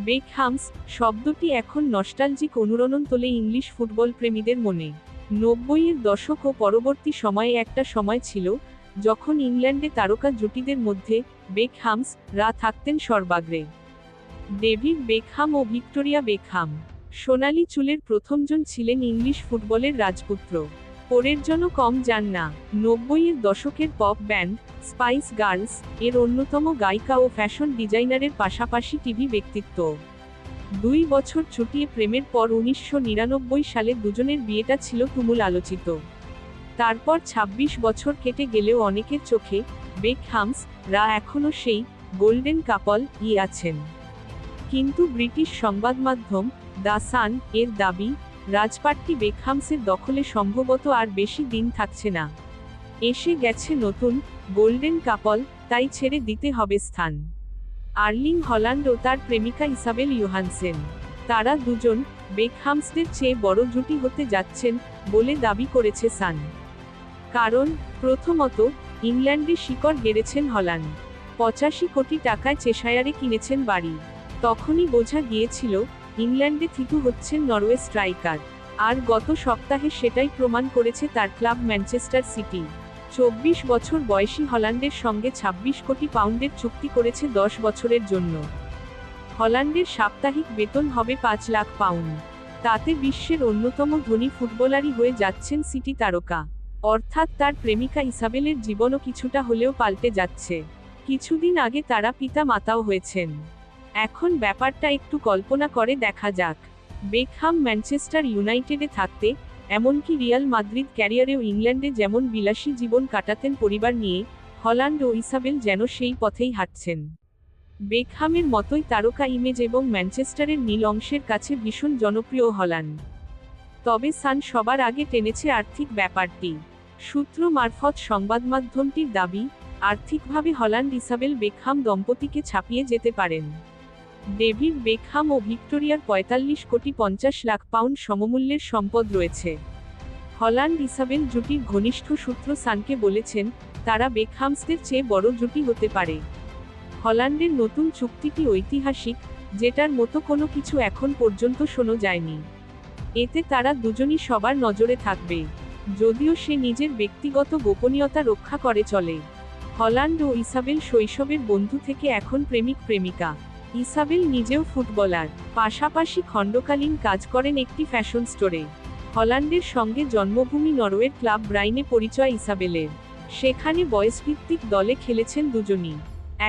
বেকহামস শব্দটি এখন নস্টালজিক অনুরণন তোলে ইংলিশ ফুটবল প্রেমীদের মনে। 90-এর দশক ও পরবর্তী সময়ে একটা সময় ছিল, যখন ইংল্যান্ডে তারকা জুটিদের মধ্যে বেকহামস রা থাকতেন সর্বাগ্রে। ডেভিড বেকহাম ও ভিক্টোরিয়া বেকহাম সোনালী চুলের প্রথমজন ছিলেন ইংলিশ ফুটবলের রাজপুত্র। পরের জন্য কম যান না। 90-এর দশকের পপ ব্যান্ড স্পাইস গার্লস এর অন্যতম গায়িকা ও ফ্যাশন ডিজাইনারের পাশাপাশি টিভি ব্যক্তিত্ব। 2 বছর চুটিয়ে প্রেমের পর 1999 সালে দুজনের বিয়েটা ছিল তুমুল আলোচিত। তারপর 26 বছর কেটে গেলেও অনেকের চোখে বেকহামস রা এখনও সেই গোল্ডেন কাপল আছেন। কিন্তু ব্রিটিশ সংবাদমাধ্যম দ্য সান এর দাবি, রাজপাটটি বেকহামসের দখলে সম্ভবত আর বেশি দিন থাকছে না। এসে গেছে নতুন গোল্ডেন কাপল, তাই ছেড়ে দিতে হবে স্থান। আর্লিং হল্যান্ড ও তার প্রেমিকা ইসাবেল ইয়োহানসেন, তারা দুজন বেকহামসদের চেয়ে বড় জুটি হতে যাচ্ছেন বলে দাবি করেছে সান। কারণ, প্রথমত, ইংল্যান্ডে শিকড় গেড়েছেন হল্যান্ড। 85 কোটি টাকায় চেশায়ারে কিনেছেন বাড়ি। তখনই বোঝা গিয়েছিল, ইংল্যান্ডে থিতু হচ্ছেন নরওয়ে স্ট্রাইকার। আর গত সপ্তাহে সেটাই প্রমাণ করেছে তার ক্লাব ম্যানচেস্টার সিটি। 24 বছর বয়সী হল্যান্ডের সঙ্গে 26 কোটি পাউন্ডের চুক্তি করেছে 10 বছরের জন্য। হল্যান্ডের সাপ্তাহিক বেতন হবে 5 লাখ পাউন্ড। তাতে বিশ্বের অন্যতম ধনী ফুটবলারই হয়ে যাচ্ছেন সিটি তারকা। অর্থাৎ তার প্রেমিকা ইসাবেলের জীবনও কিছুটা হলেও পাল্টে যাচ্ছে। কিছুদিন আগে তারা পিতা মাতাও হয়েছেন। এখন ব্যাপারটা একটু কল্পনা করে দেখা যাক। বেকহাম ম্যানচেস্টার ইউনাইটেডে থাকতে, এমনকি রিয়াল মাদ্রিদ ক্যারিয়ারেও ইংল্যান্ডে যেমন বিলাসী জীবন কাটাতেন পরিবার নিয়ে, হল্যান্ড ও ইসাবেল যেন সেই পথেই হাঁটছেন। বেকহামের মতোই তারকা ইমেজ এবং ম্যানচেস্টারের নীল অংশের কাছে ভীষণ জনপ্রিয় হল্যান্ড। তবে সান সবার আগে টেনেছে আর্থিক ব্যাপারটি। সূত্র মারফত সংবাদমাধ্যমটির দাবি, আর্থিকভাবে হল্যান্ড ইসাবেল বেকহাম দম্পতিকে ছাপিয়ে যেতে পারেন। ডেভিড বেকহাম ও ভিক্টোরিয়ার 45 কোটি 50 লাখ পাউন্ড সমমূল্যের সম্পদ রয়েছে। হল্যান্ড ইসাবেল জুটির ঘনিষ্ঠ সূত্র সানকে বলেছেন, তারা বেকহামসদের চেয়ে বড় জুটি হতে পারে। হল্যান্ডের নতুন চুক্তিটি ঐতিহাসিক, যেটার মতো কোনো কিছু এখন পর্যন্ত শোনা যায়নি। এতে তারা দুজনই সবার নজরে থাকবে, যদিও সে নিজের ব্যক্তিগত গোপনীয়তা রক্ষা করে চলে। হল্যান্ড ও ইসাবেল শৈশবের বন্ধু থেকে এখন প্রেমিক প্রেমিকা। ইসাবেল নিজেও ফুটবলার, পাশাপাশি খণ্ডকালীন কাজ করেন একটি ফ্যাশন স্টোরে। হল্যান্ডের সঙ্গে জন্মভূমি নরওয়ের ক্লাব ব্রাইনে পরিচয় ইসাবেলের। সেখানে বয়সভিত্তিক দলে খেলেছেন দুজনই।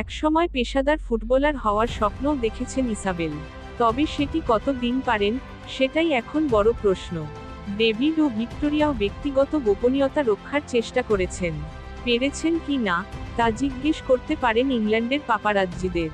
একসময় পেশাদার ফুটবলার হওয়ার স্বপ্নও দেখেছেন ইসাবেল। তবে সেটি কত দিন পারেন, সেটাই এখন বড় প্রশ্ন। ডেভিড ও ভিক্টোরিয়াও ব্যক্তিগত গোপনীয়তা রক্ষার চেষ্টা করেছেন। পেরেছেন কি না, তা জিজ্ঞেস করতে পারেন ইংল্যান্ডের পাপারাজ্জিদের।